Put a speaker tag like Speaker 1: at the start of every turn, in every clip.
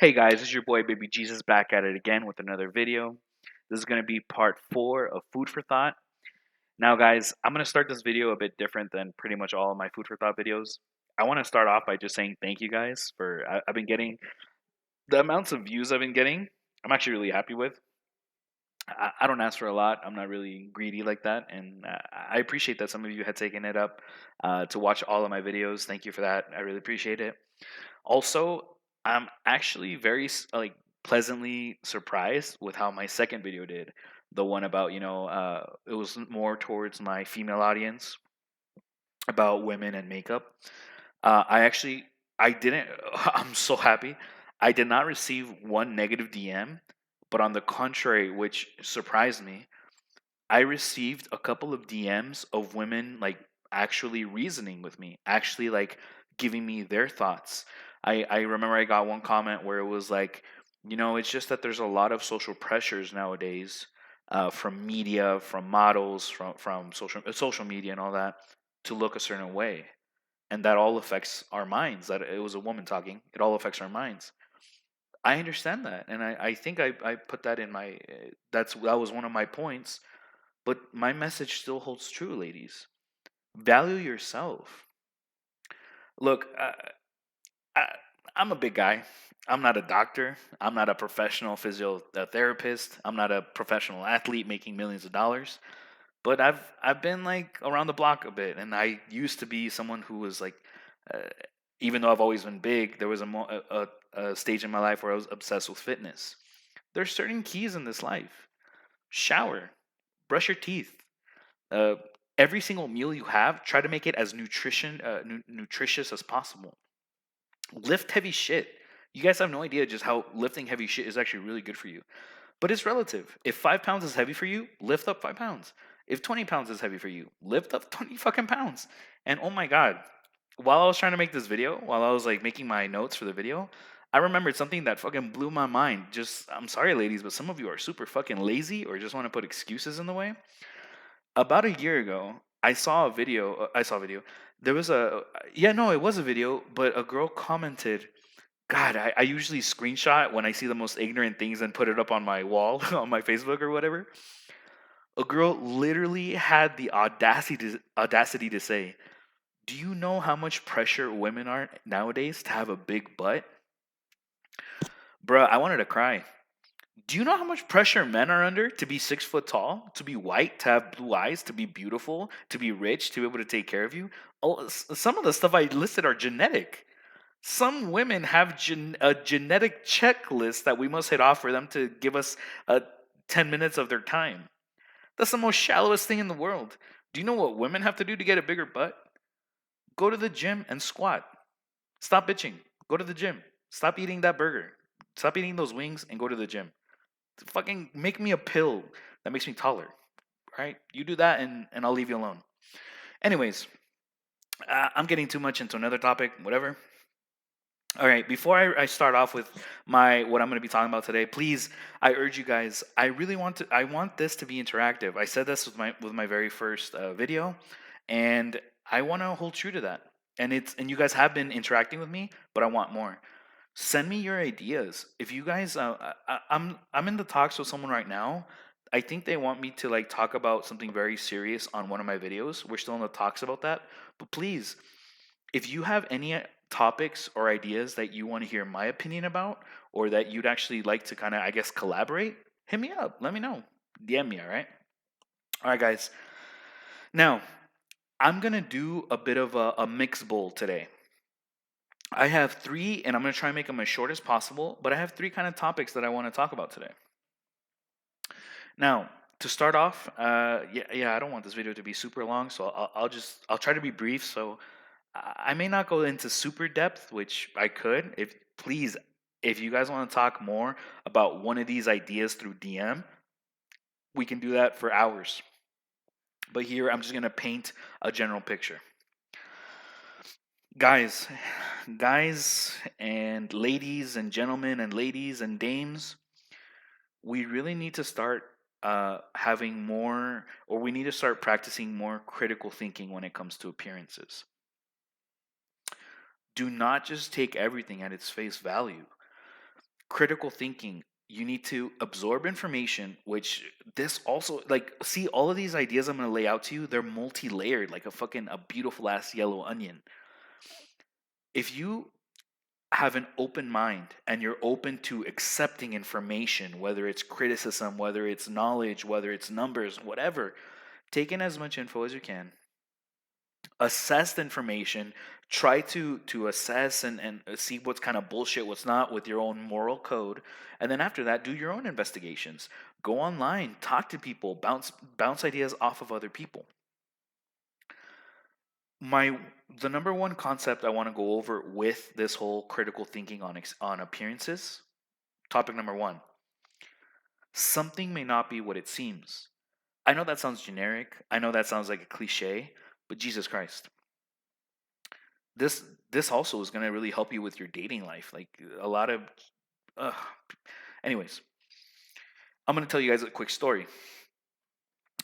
Speaker 1: Hey guys, it's your boy Baby Jesus back at it again with another video. This is going to be part 4 of Food for Thought. Now guys, I'm going to start this video a bit different than pretty much all of my Food for Thought videos. I want to start off by just saying thank you guys for I've been getting the amounts of views I've been getting. I'm actually really happy with. I don't ask for a lot. I'm not really greedy like that, and I appreciate that some of you had taken it up to watch all of my videos. Thank you for that. I really appreciate it. Also, I'm actually very pleasantly surprised with how my second video did. The one about it was more towards my female audience about women and makeup. I actually I didn't. I'm so happy. I did not receive one negative DM, but on the contrary, which surprised me, I received a couple of DMs of women like actually reasoning with me, actually like giving me their thoughts. I remember I got one comment where it was like, it's just that there's a lot of social pressures nowadays, from media, from models, from social media and all that, to look a certain way, and that all affects our minds. That it was a woman talking. It all affects our minds. I understand that, and I think I put that in my. That was one of my points, but my message still holds true, ladies. Value yourself. Look, I, I'm a big guy. I'm not a doctor. I'm not a professional physiotherapist. I'm not a professional athlete making millions of dollars. But I've been like around the block a bit, and I used to be someone who was like, uh, even though I've always been big, there was a stage in my life where I was obsessed with fitness. There's certain keys in this life. Shower, brush your teeth, uh, every single meal you have, try to make it as nutritious as possible. Lift heavy shit. You guys have no idea just how lifting heavy shit is actually really good for you. But it's relative. If 5 pounds is heavy for you, lift up 5 pounds. If 20 pounds is heavy for you, lift up 20 fucking pounds. And oh my god, while I was trying to make this video, while I was like making my notes for the video, I remembered something that fucking blew my mind. I'm sorry, ladies, but some of you are super fucking lazy or just want to put excuses in the way. About a year ago, I saw a video. I saw a video. There was yeah, no, it was a video, but a girl commented. God, I usually screenshot when I see the most ignorant things and put it up on my wall on my Facebook or whatever. A girl literally had the audacity to say, "Do you know how much pressure women are nowadays to have a big butt?" Bruh, I wanted to cry. Do you know how much pressure men are under to be 6 foot tall, to be white, to have blue eyes, to be beautiful, to be rich, to be able to take care of you? Some of the stuff I listed are genetic. Some women have a genetic checklist that we must hit off for them to give us 10 minutes of their time. That's the most shallowest thing in the world. Do you know what women have to do to get a bigger butt? Go to the gym and squat. Stop bitching. Go to the gym. Stop eating that burger. Stop eating those wings and go to the gym. Fucking make me a pill that makes me taller. Right? You do that and I'll leave you alone. Anyways, I'm getting too much into another topic, whatever. All right, before I start off with what I'm going to be talking about today, please, I urge you guys. I want this to be interactive. I said this with my very first video, and I want to hold true to that. And you guys have been interacting with me, but I want more. Send me your ideas. If you guys, I'm in the talks with someone right now. I think they want me to like talk about something very serious on one of my videos. We're still in the talks about that, but please, if you have any topics or ideas that you want to hear my opinion about, or that you'd actually like to kind of, I guess, collaborate, hit me up. Let me know. DM me, all right? All right, guys. Now, I'm going to do a bit of a mix bowl today. I have three, and I'm going to try and make them as short as possible, but I have three kind of topics that I want to talk about today. Now, to start off, I don't want this video to be super long, so I'll try to be brief. So I may not go into super depth, which I could. If you guys want to talk more about one of these ideas through DM, we can do that for hours. But here, I'm just gonna paint a general picture. Guys and ladies and gentlemen and ladies and dames, we really need to start having more, or we need to start practicing more critical thinking when it comes to appearances. Do not just take everything at its face value. Critical thinking. You need to absorb information, which this also, like, see, all of these ideas I'm going to lay out to you, they're multi-layered, like a beautiful ass yellow onion. If you have an open mind and you're open to accepting information, whether it's criticism, whether it's knowledge, whether it's numbers, whatever, take in as much info as you can, assess the information, try to assess and see what's kind of bullshit, what's not, with your own moral code, and then after that do your own investigations. Go online, talk to people, bounce ideas off of other people. My The number one concept I want to go over with this whole critical thinking on appearances, topic number one: something may not be what it seems. I know that sounds generic, I know that sounds like a cliche, but Jesus Christ, this this also is going to really help you with your dating life. Like, a lot of uh, anyways, I'm going to tell you guys a quick story.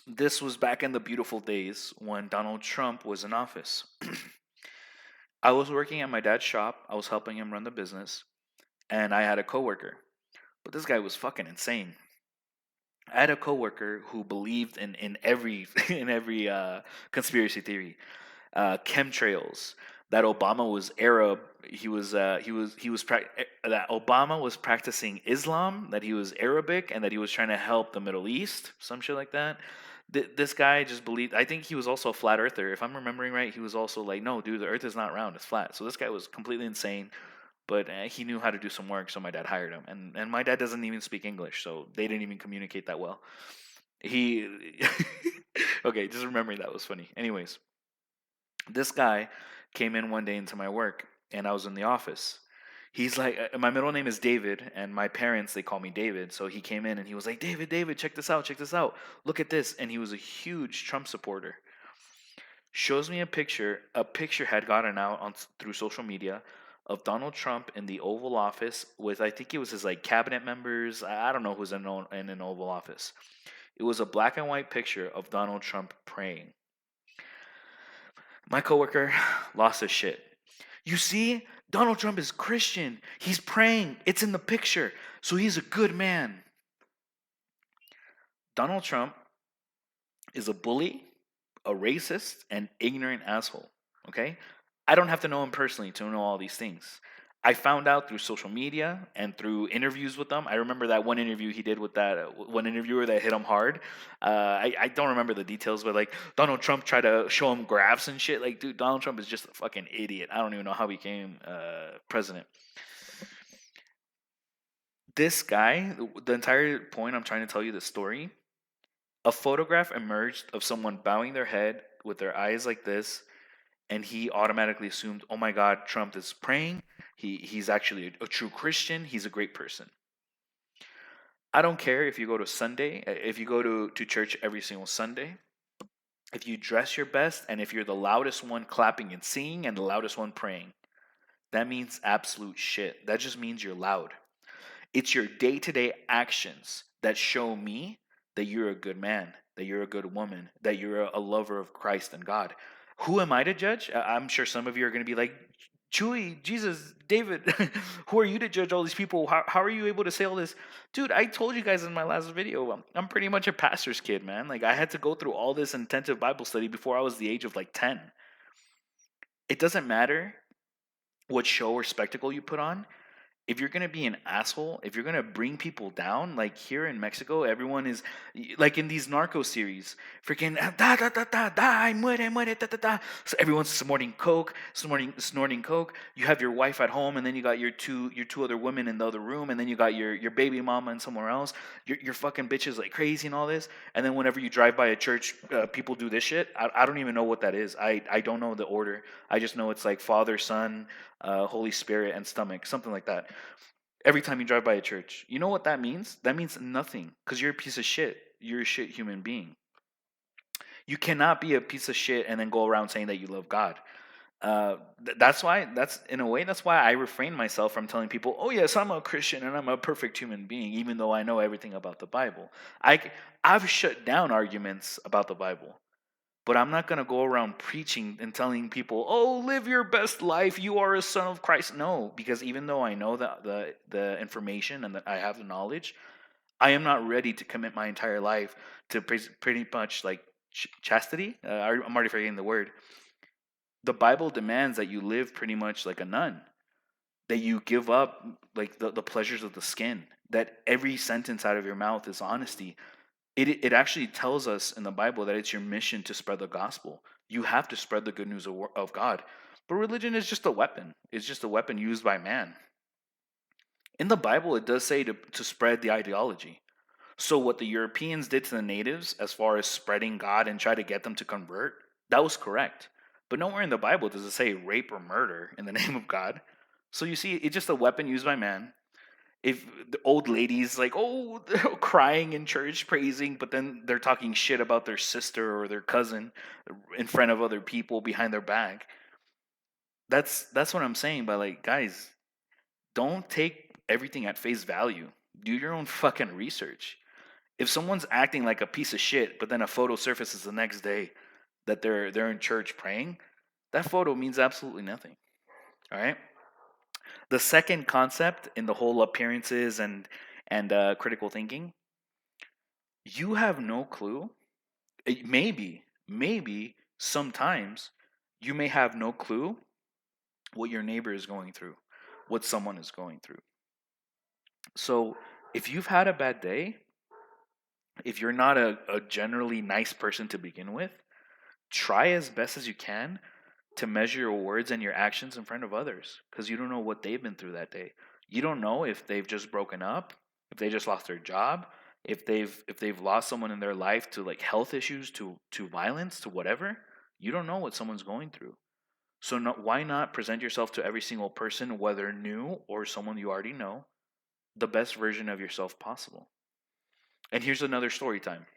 Speaker 1: This was back in the beautiful days when Donald Trump was in office. I was working at my dad's shop. I was helping him run the business, and I had a coworker. But this guy was fucking insane. I had a coworker who believed in every in every conspiracy theory, chemtrails, that Obama was Arab, that Obama was practicing Islam, that he was Arabic, and that he was trying to help the Middle East, some shit like that. This guy just believed. I think he was also a flat earther, if I'm remembering right. He was also like, no, dude, the Earth is not round; it's flat. So this guy was completely insane. But he knew how to do some work, so my dad hired him. And my dad doesn't even speak English, so they didn't even communicate that well. He okay, just remembering that was funny. Anyways, this guy came in one day into my work, and I was in the office. He's like, my middle name is David, and my parents, they call me David. So he came in and he was like, David, David, check this out, look at this. And he was a huge Trump supporter. Shows me a picture. A picture had gotten out through social media of Donald Trump in the Oval Office with, I think it was his like cabinet members. I don't know who's in an Oval Office. It was a black and white picture of Donald Trump praying. My coworker lost his shit. You see, Donald Trump is Christian. He's praying. It's in the picture. So he's a good man. Donald Trump is a bully, a racist, and ignorant asshole. Okay? I don't have to know him personally to know all these things. I found out through social media and through interviews with them. I remember that one interview he did with that one interviewer that hit him hard. I don't remember the details, but like Donald Trump tried to show him graphs and shit. Like, dude, Donald Trump is just a fucking idiot. I don't even know how he became president. This guy, the entire point I'm trying to tell you the story, a photograph emerged of someone bowing their head with their eyes like this, and he automatically assumed, oh my God, Trump is praying. He's actually a true Christian. He's a great person. I don't care if you go to Sunday, if you go to church every single Sunday, if you dress your best, and if you're the loudest one clapping and singing and the loudest one praying. That means absolute shit. That just means you're loud. It's your day-to-day actions that show me that you're a good man, that you're a good woman, that you're a lover of Christ and God. Who am I to judge? I'm sure some of you are going to be like, Chewy, Jesus, David, who are you to judge all these people? How are you able to say all this? Dude, I told you guys in my last video, I'm pretty much a pastor's kid, man. Like, I had to go through all this intensive Bible study before I was the age of like 10. It doesn't matter what show or spectacle you put on. If you're gonna be an asshole, if you're gonna bring people down, like here in Mexico, everyone is like in these narco series, freaking da da da da da, muere muere da da da. So everyone's snorting coke. You have your wife at home, and then you got your two other women in the other room, and then you got your baby mama and somewhere else. Your fucking bitches like crazy and all this. And then whenever you drive by a church, people do this shit. I don't even know what that is. I don't know the order. I just know it's like Father, Son, Holy Spirit, and stomach, something like that. Every time you drive by a church, you know what that means? That means nothing, because you're a piece of shit. You're a shit human being. You cannot be a piece of shit and then go around saying that you love God. That's why I refrain myself from telling people, oh yes, I'm a Christian and I'm a perfect human being, even though I know everything about the Bible. I've shut down arguments about the Bible But I'm not going to go around preaching and telling people, "Oh, live your best life. You are a son of Christ." No, because even though I know the information and that I have the knowledge, I am not ready to commit my entire life to pretty much like chastity. I'm already forgetting the word. The Bible demands that you live pretty much like a nun, that you give up like the pleasures of the skin, that every sentence out of your mouth is honesty. It actually tells us in the Bible that it's your mission to spread the gospel. You have to spread the good news of God. But religion is just a weapon. It's just a weapon used by man. In the Bible, it does say to spread the ideology. So what the Europeans did to the natives as far as spreading God and try to get them to convert, that was correct. But nowhere in the Bible does it say rape or murder in the name of God. So you see, it's just a weapon used by man. If the old ladies like, oh, they're crying in church praising, but then they're talking shit about their sister or their cousin in front of other people behind their back. That's what I'm saying. But like, guys, don't take everything at face value. Do your own fucking research. If someone's acting like a piece of shit, but then a photo surfaces the next day that they're in church praying, that photo means absolutely nothing. All right. The second concept in the whole appearances and critical thinking, you have no clue. Maybe sometimes you may have no clue what your neighbor is going through, what someone is going through. So if you've had a bad day, if you're not a generally nice person to begin with, try as best as you can to measure your words and your actions in front of others, because you don't know what they've been through that day. You don't know if they've just broken up, if they just lost their job, if they've lost someone in their life to like health issues, to violence, to whatever. You don't know what someone's going through. So why not present yourself to every single person, whether new or someone you already know, the best version of yourself possible? And here's another story time.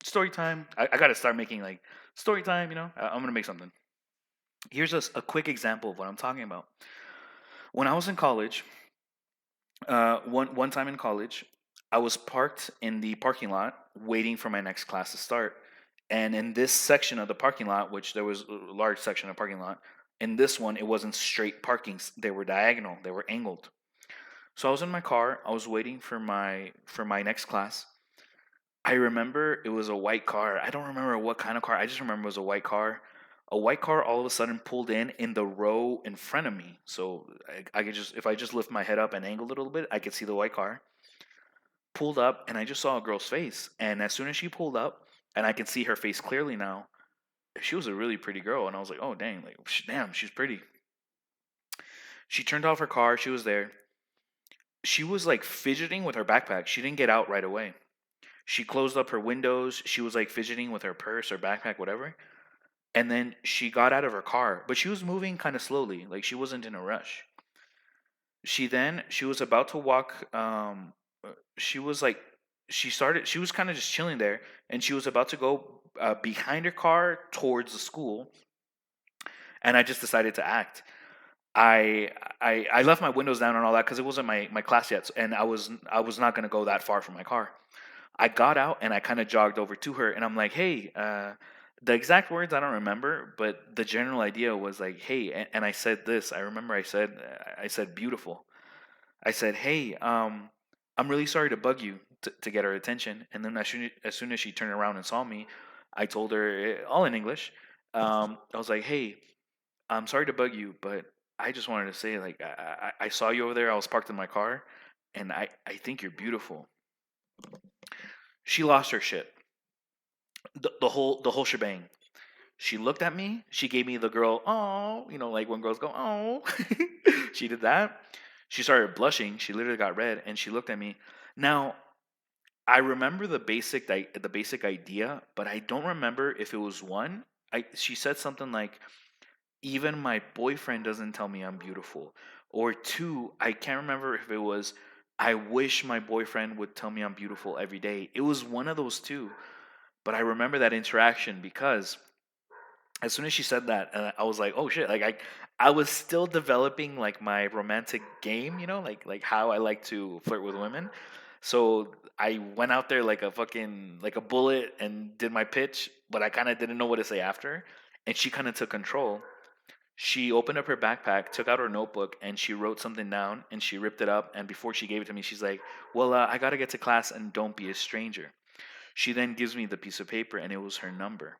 Speaker 1: Story time. I got to start making like story time. I'm gonna make something. Here's a quick example of what I'm talking about. When I was in college, one time in college, I was parked in the parking lot waiting for my next class to start. And in this section of the parking lot, which there was a large section of parking lot, in this one it wasn't straight parkings; they were diagonal, they were angled. So I was in my car, I was waiting for my next class. I remember it was a white car. I don't remember what kind of car. I just remember it was a white car. A white car all of a sudden pulled in the row in front of me. So I could just, if I just lift my head up and angled it a little bit, I could see the white car. Pulled up, and I just saw a girl's face. And as soon as she pulled up, and I can see her face clearly now, she was a really pretty girl. And I was like, oh, dang, like, damn, she's pretty. She turned off her car. She was there. She was like fidgeting with her backpack. She didn't get out right away. She closed up her windows. She was like fidgeting with her purse or backpack, whatever. And then she got out of her car, but she was moving kind of slowly, like she wasn't in a rush. She was about to walk. She was like, she was kind of just chilling there, and she was about to go behind her car towards the school. And I just decided to act. I I left my windows down and all that because it wasn't my class yet, and I was not gonna go that far from my car. I got out and I kind of jogged over to her, and I'm like, "Hey," the exact words I don't remember, but the general idea was like, "Hey," and I said this. I remember I said beautiful. I said, "Hey, I'm really sorry to bug you," to get her attention. And then as soon as she turned around and saw me, I told her all in English. I was like, "Hey, I'm sorry to bug you, but I just wanted to say, like, I saw you over there. I was parked in my car, and I think you're beautiful." She lost her shit. The whole shebang. She looked at me. She gave me the girl, oh, like when girls go, oh. She did that. She started blushing. She literally got red, and she looked at me. Now, I remember the basic idea, but I don't remember if it was one. She said something like, even my boyfriend doesn't tell me I'm beautiful. Or two, I can't remember if it was, I wish my boyfriend would tell me I'm beautiful every day. It was one of those two. But I remember that interaction because as soon as she said that, I was like, oh shit! Like I was still developing like my romantic game, like how I like to flirt with women. So I went out there like a fucking like a bullet and did my pitch, but I kind of didn't know what to say after. And she kind of took control. She opened up her backpack, took out her notebook, and she wrote something down and she ripped it up. And before she gave it to me, she's like, "Well, I got to get to class and don't be a stranger." She then gives me the piece of paper and it was her number.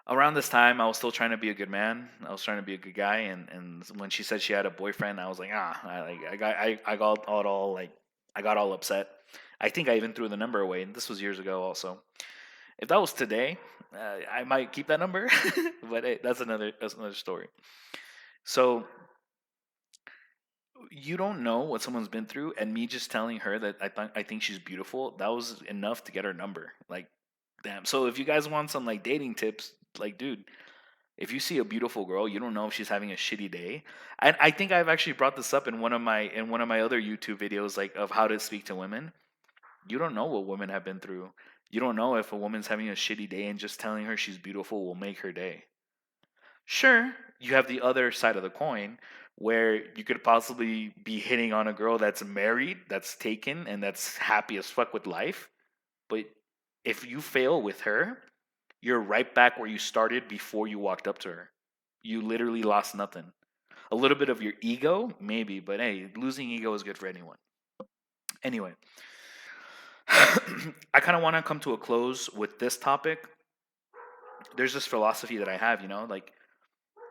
Speaker 1: Around this time, I was still trying to be a good man. I was trying to be a good guy. And when she said she had a boyfriend, I was like, I got all upset. I think I even threw the number away. And this was years ago also. If that was today, I might keep that number, but hey, that's another story. So you don't know what someone's been through, and me just telling her that I think she's beautiful, that was enough to get her number. Like, damn. So if you guys want some like dating tips, like, dude, if you see a beautiful girl, you don't know if she's having a shitty day. I think I've actually brought this up in one of my other YouTube videos, like of how to speak to women. You don't know what women have been through. You don't know if a woman's having a shitty day, and just telling her she's beautiful will make her day. Sure, you have the other side of the coin where you could possibly be hitting on a girl that's married, that's taken, and that's happy as fuck with life. But if you fail with her, you're right back where you started before you walked up to her. You literally lost nothing. A little bit of your ego, maybe, but hey, losing ego is good for anyone. Anyway, I kind of want to come to a close with this topic. There's this philosophy that I have, like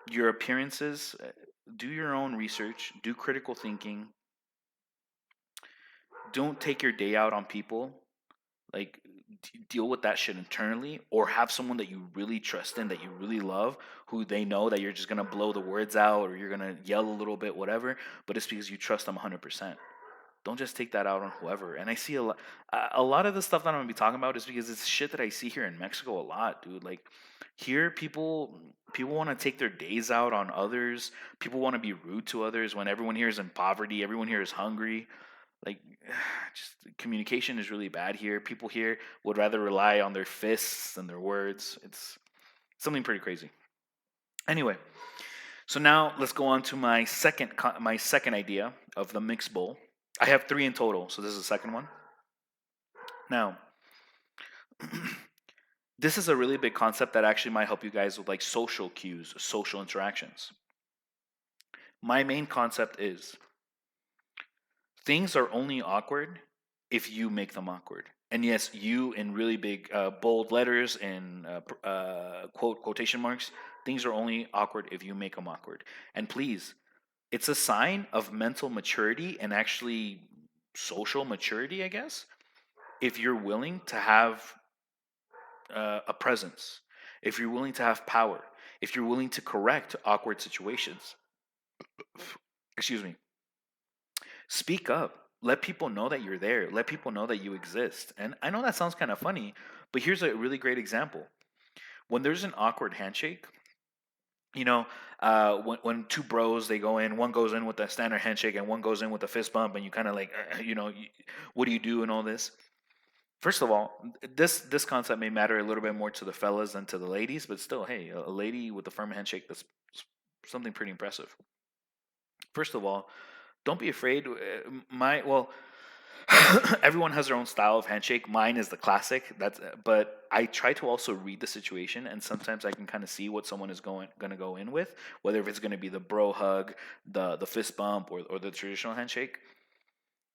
Speaker 1: your appearances, do your own research, do critical thinking, don't take your day out on people. Like, deal with that shit internally, or have someone that you really trust in, that you really love, who they know that you're just gonna blow the words out or you're gonna yell a little bit, whatever, but it's because you trust them 100%. Don't just take that out on whoever. And I see a lot of the stuff that I'm gonna be talking about is because it's shit that I see here in Mexico a lot, dude. Like, here people want to take their days out on others. People want to be rude to others when everyone here is in poverty, everyone here is hungry. Like, just communication is really bad here. People here would rather rely on their fists than their words. It's something pretty crazy. Anyway, so now let's go on to my second idea of the mixed bowl. I have three in total, so this is the second one. Now, this is a really big concept that actually might help you guys with like social cues, social interactions. My main concept is things are only awkward if you make them awkward. And yes, you in really big, bold letters and quotation marks. Things are only awkward if you make them awkward. And please, it's a sign of mental maturity and actually social maturity, I guess, if you're willing to have a presence, if you're willing to have power, if you're willing to correct awkward situations. Excuse me. Speak up. Let people know that you're there. Let people know that you exist. And I know that sounds kind of funny, but here's a really great example. When there's an awkward handshake, when two bros they go in, one goes in with a standard handshake and one goes in with a fist bump, and you kind of like, what do you do and all this? First of all, this concept may matter a little bit more to the fellas than to the ladies, but still, hey, a lady with a firm handshake, that's something pretty impressive. First of all, don't be afraid. Everyone has their own style of handshake. Mine is the classic. But I try to also read the situation, and sometimes I can kind of see what someone is going to go in with, whether if it's going to be the bro hug, the fist bump, or the traditional handshake.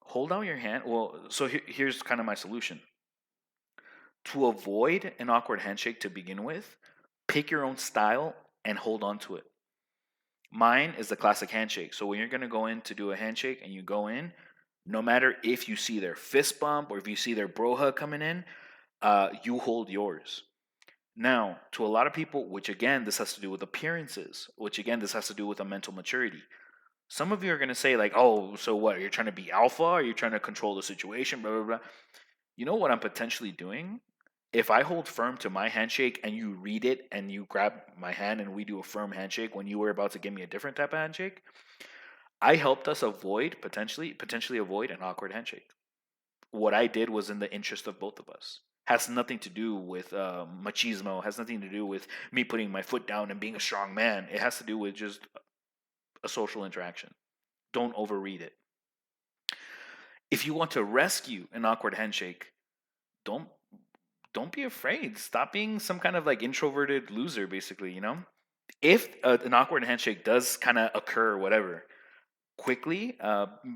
Speaker 1: Hold out your hand. Well, so here's kind of my solution. To avoid an awkward handshake to begin with, pick your own style and hold on to it. Mine is the classic handshake. So when you're going to go in to do a handshake and you go in, no matter if you see their fist bump or if you see their bro hug coming in, you hold yours. Now, to a lot of people, which again, this has to do with appearances, which again, this has to do with a mental maturity. Some of you are going to say, like, oh, so what? You're trying to be alpha? Are you trying to control the situation? Blah, blah, blah. You know what I'm potentially doing? If I hold firm to my handshake and you read it and you grab my hand and we do a firm handshake when you were about to give me a different type of handshake, I helped us avoid potentially avoid an awkward handshake. What I did was in the interest of both of us. Has nothing to do with machismo. Has nothing to do with me putting my foot down and being a strong man. It has to do with just a social interaction. Don't overread it. If you want to rescue an awkward handshake, don't don't be afraid. Stop being some kind of like introverted loser, basically. If an awkward handshake does kind of occur, or whatever, quickly,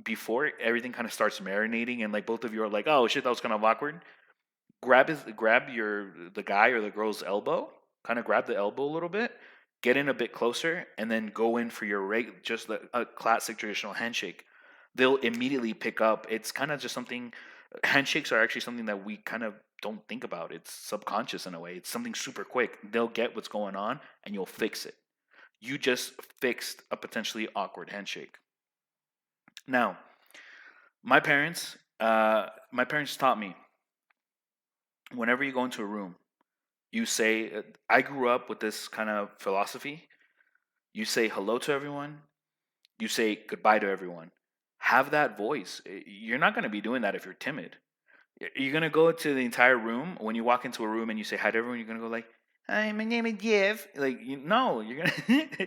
Speaker 1: before everything kind of starts marinating, and like both of you are like, oh shit, that was kind of awkward. Grab the guy or the girl's elbow, kind of grab the elbow a little bit, get in a bit closer, and then go in for your just a classic traditional handshake. They'll immediately pick up. It's kind of just something. Handshakes are actually something that we kind of don't think about. It's subconscious in a way. It's something super quick. They'll get what's going on, and you'll fix it. You just fixed a potentially awkward handshake. Now, my parents taught me, whenever you go into a room, you say, I grew up with this kind of philosophy. You say hello to everyone, you say goodbye to everyone. Have that voice. You're not going to be doing that if you're timid. You're going to go to the entire room. When you walk into a room and you say hi to everyone, you're going to go like, hi, my name is Jeff. Like, no, you're going to,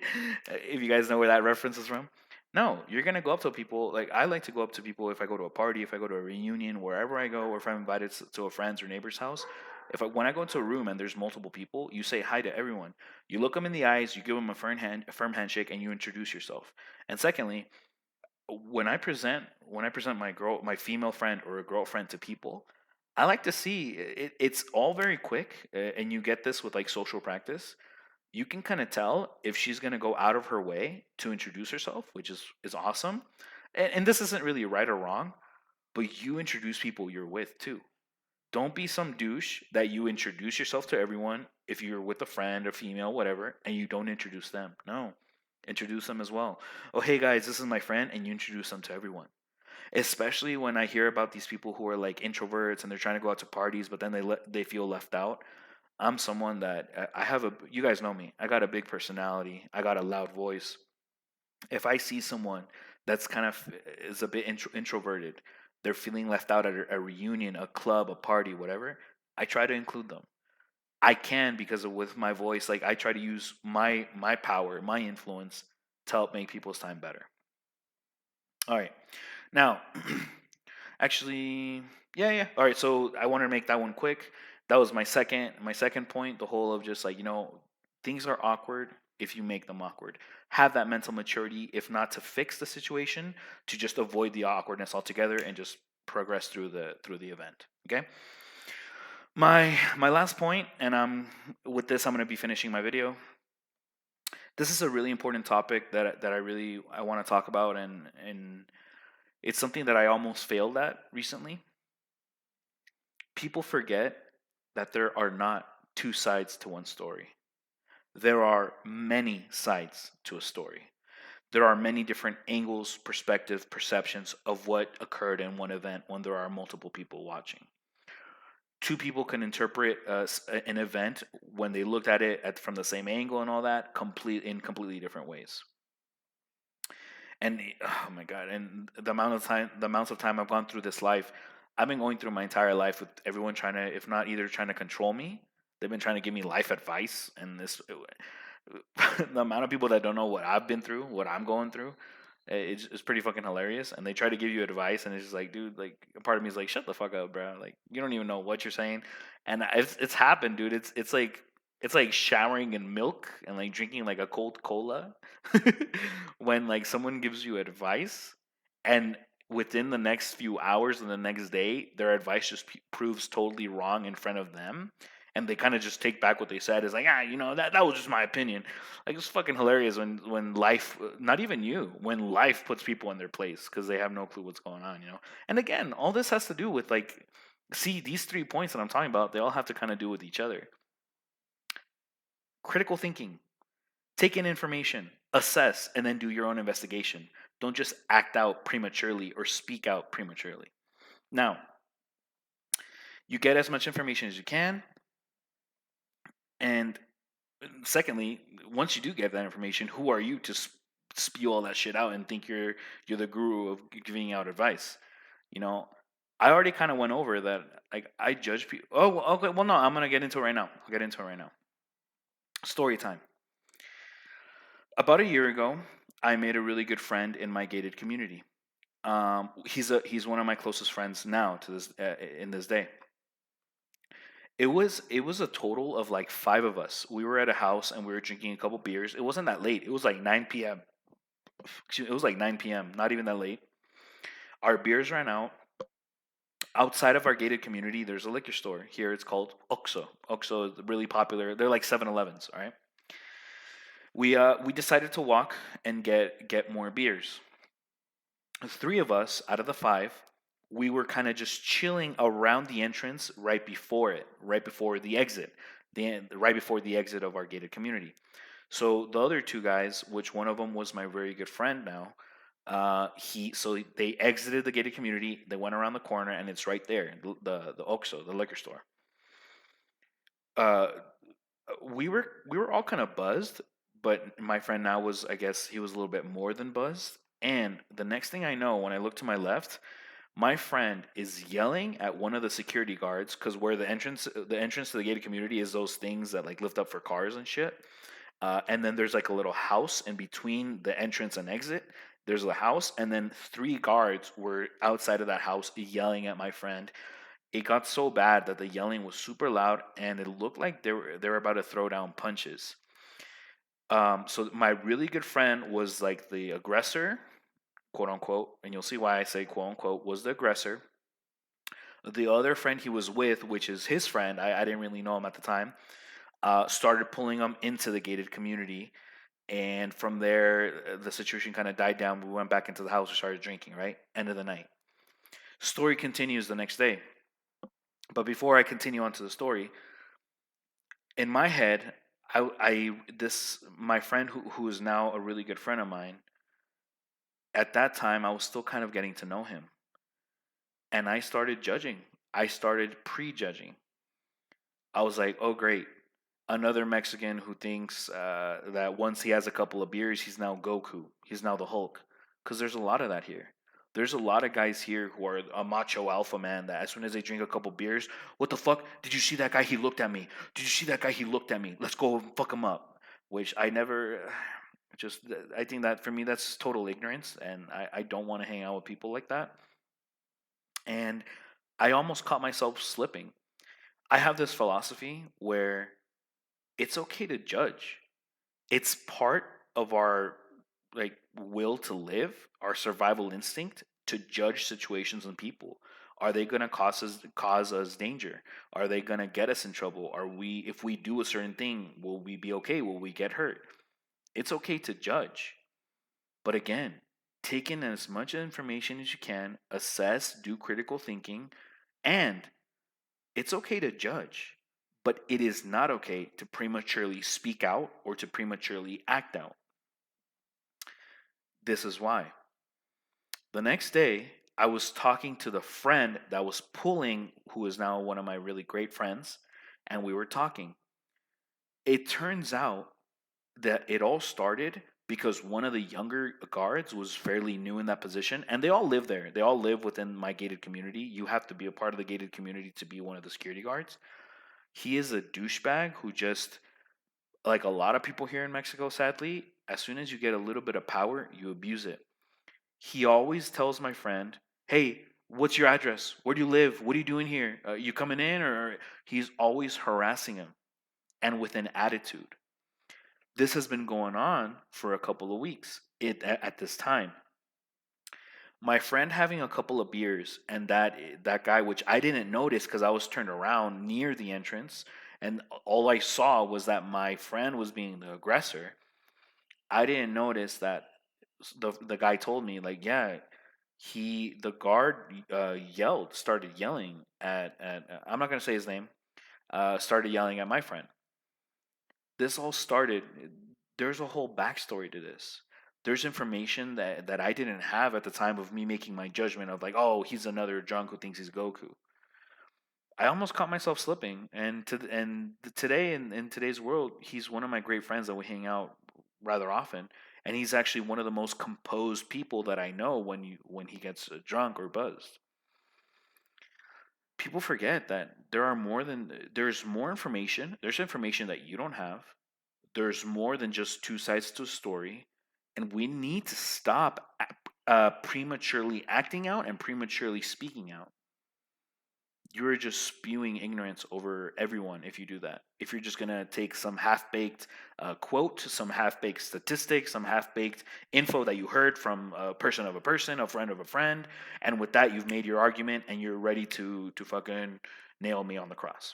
Speaker 1: if you guys know where that reference is from. No, you're going to go up to people. Like, I like to go up to people if I go to a party, if I go to a reunion, wherever I go, or if I'm invited to a friend's or neighbor's house. When I go into a room and there's multiple people, you say hi to everyone. You look them in the eyes, you give them a firm handshake, and you introduce yourself. And secondly, when I present my female friend or a girlfriend to people, I like to see it's all very quick, and you get this with like social practice. You can kind of tell if she's going to go out of her way to introduce herself, which is awesome. And this isn't really right or wrong, but you introduce people you're with too. Don't be some douche that you introduce yourself to everyone if you're with a friend or female, whatever, and you don't introduce them. No, introduce them as well. Oh, hey guys, this is my friend, and you introduce them to everyone. Especially when I hear about these people who are like introverts and they're trying to go out to parties, but then they feel left out. I'm someone that I have a. You guys know me. I got a big personality. I got a loud voice. If I see someone that's kind of is a bit introverted, they're feeling left out at a reunion, a club, a party, whatever, I try to include them. I can, because with my voice, like I try to use my power, my influence to help make people's time better. All right. Now, actually, yeah, yeah. All right, so I wanted to make that one quick. That was my second point, the whole of just like, things are awkward if you make them awkward. Have that mental maturity, if not to fix the situation, to just avoid the awkwardness altogether and just progress through the event. Okay? My last point, and with this I'm going to be finishing my video. This is a really important topic that I want to talk about, and it's something that I almost failed at recently. People forget that there are not two sides to one story. There are many sides to a story. There are many different angles, perspectives, perceptions of what occurred in one event when there are multiple people watching. Two people can interpret an event when they looked at it from the same angle and all that in completely different ways. And oh my god, and the amounts of time I've gone through this life, I've been going through my entire life with everyone trying to, if not either trying to control me, they've been trying to give me life advice. And this the amount of people that don't know what I've been through, what I'm going through, it's pretty fucking hilarious. And they try to give you advice, and it's just like, dude, like a part of me is like, shut the fuck up, bro. Like you don't even know what you're saying. And it's happened, dude. It's like showering in milk and like drinking like a cold cola when like someone gives you advice, and within the next few hours and the next day their advice just proves totally wrong in front of them, and they kind of just take back what they said. Is like, that was just my opinion. Like, it's fucking hilarious when life, not even you, when life puts people in their place because they have no clue what's going on. And again, all this has to do with like, see, these 3 points that I'm talking about, they all have to kind of do with each other. Critical thinking. Take in information, assess, and then do your own investigation. Don't just act out prematurely or speak out prematurely. Now, you get as much information as you can. And secondly, once you do get that information, who are you to spew all that shit out and think you're the guru of giving out advice? You know, I already kind of went over that. Like, I judge people. Oh, okay. Well, no, I'm gonna get into it right now. I'll get into it right now. Story time. About a year ago, I made a really good friend in my gated community. He's one of my closest friends now to this in this day. It was a total of like five of us. We were at a house and we were drinking a couple beers. It wasn't that late. It was like 9 p.m. It was like 9 p.m. Not even that late. Our beers ran out. Outside of our gated community, there's a liquor store. Here it's called Oxo. Oxo is really popular. They're like 7-Elevens, all right? We decided to walk and get more beers. The three of us out of the five, we were kind of just chilling around the entrance right before it, right before the exit, right before the exit of our gated community. So the other two guys, which one of them was my very good friend now, they exited the gated community. They went around the corner, and it's right there, the Oxo, the liquor store. Uh, we were all kind of buzzed, but my friend now was, I guess, he was a little bit more than buzzed. And the next thing I know, when I look to my left, my friend is yelling at one of the security guards because where the entrance to the gated community is those things that like lift up for cars and shit. And then there's like a little house in between the entrance and exit. There's a house, and then three guards were outside of that house yelling at my friend. It got so bad that the yelling was super loud, and it looked like they were about to throw down punches. So my really good friend was like the aggressor, quote unquote, and you'll see why I say quote unquote was the aggressor. The other friend he was with, which is his friend, I didn't really know him at the time, started pulling him into the gated community. And from there, the situation kind of died down. We went back into the house. We started drinking, right? End of the night. Story continues the next day. But before I continue on to the story, in my head, my friend who is now a really good friend of mine, at that time, I was still kind of getting to know him. And I started judging. I started prejudging. I was like, oh, great. Another Mexican who thinks that once he has a couple of beers, he's now Goku. He's now the Hulk. Because there's a lot of that here. There's a lot of guys here who are a macho alpha man that as soon as they drink a couple beers, what the fuck? Did you see that guy? He looked at me. Did you see that guy? He looked at me. Let's go and fuck him up. Which I never, just, I think that for me, that's total ignorance. And I don't want to hang out with people like that. And I almost caught myself slipping. I have this philosophy where it's okay to judge. It's part of our like will to live, our survival instinct to judge situations and people. Are they going to cause us danger? Are they going to get us in trouble? Are we if we do a certain thing, will we be okay? Will we get hurt? It's okay to judge. But again, take in as much information as you can, assess, do critical thinking, and it's okay to judge, but it is not okay to prematurely speak out or to prematurely act out. This is why. The next day, I was talking to the friend that was pulling, who is now one of my really great friends, and we were talking. It turns out that it all started because one of the younger guards was fairly new in that position, and they all live there. They all live within my gated community. You have to be a part of the gated community to be one of the security guards. He is a douchebag who just, like a lot of people here in Mexico, sadly, as soon as you get a little bit of power, you abuse it. He always tells my friend, "Hey, what's your address? Where do you live? What are you doing here? You coming in?" Or he's always harassing him and with an attitude. This has been going on for a couple of weeks at this time. My friend having a couple of beers and that guy, which I didn't notice because I was turned around near the entrance, and all I saw was that my friend was being the aggressor. I didn't notice that the guy told me like, yeah, the guard started yelling at I'm not gonna say his name. Started yelling at my friend. This all started. There's a whole backstory to this. There's information that I didn't have at the time of me making my judgment of like, oh, he's another drunk who thinks he's Goku. I almost caught myself slipping, today in today's world, he's one of my great friends that we hang out rather often, and he's actually one of the most composed people that I know when he gets drunk or buzzed. People forget that there's more information. There's information that you don't have. There's more than just two sides to a story, and we need to stop prematurely acting out and prematurely speaking out. you're just spewing ignorance over everyone if you do that. If you're just going to take some half baked quote, some half baked statistics, some half baked info that you heard from a person of a person, a friend of a friend, and with that, you've made your argument and you're ready to fucking nail me on the cross.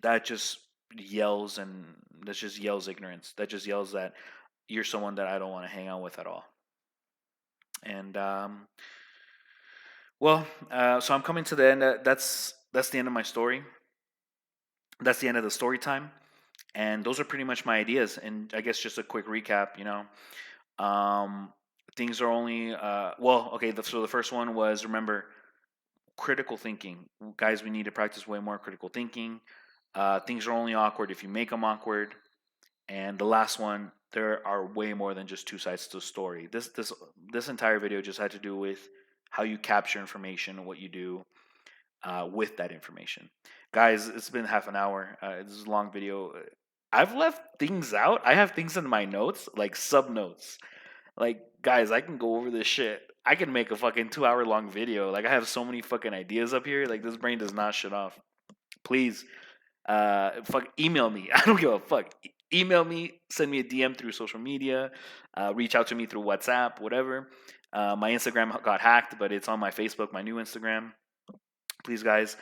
Speaker 1: That just yells, and that just yells ignorance. That just yells that you're someone that I don't want to hang out with at all. And so I'm coming to the end. That's the end of my story. That's the end of the story time, and those are pretty much my ideas. And I guess just a quick recap. Um, things are only okay. So the first one was, remember, critical thinking, guys. We need to practice way more critical thinking. Things are only awkward if you make them awkward. And the last one, there are way more than just two sides to a story. This entire video just had to do with how you capture information and what you do with that information. Guys, it's been half an hour. This is a long video. I've left things out. I have things in my notes, like sub notes. Like, guys, I can go over this shit. I can make a fucking 2 hour long video. Like, I have so many fucking ideas up here. Like, this brain does not shut off. Please, fuck, email me. I don't give a fuck. Email me, send me a DM through social media, reach out to me through WhatsApp, whatever. My Instagram got hacked, but it's on my Facebook, my new Instagram. Please, guys,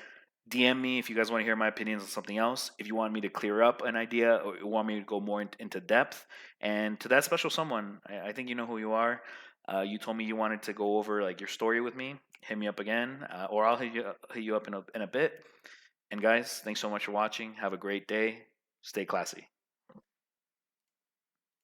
Speaker 1: DM me if you guys want to hear my opinions on something else. If you want me to clear up an idea or you want me to go more into depth. And to that special someone, I think you know who you are. You told me you wanted to go over like your story with me. Hit me up again, or I'll hit you up in a bit. And guys, thanks so much for watching. Have a great day. Stay classy.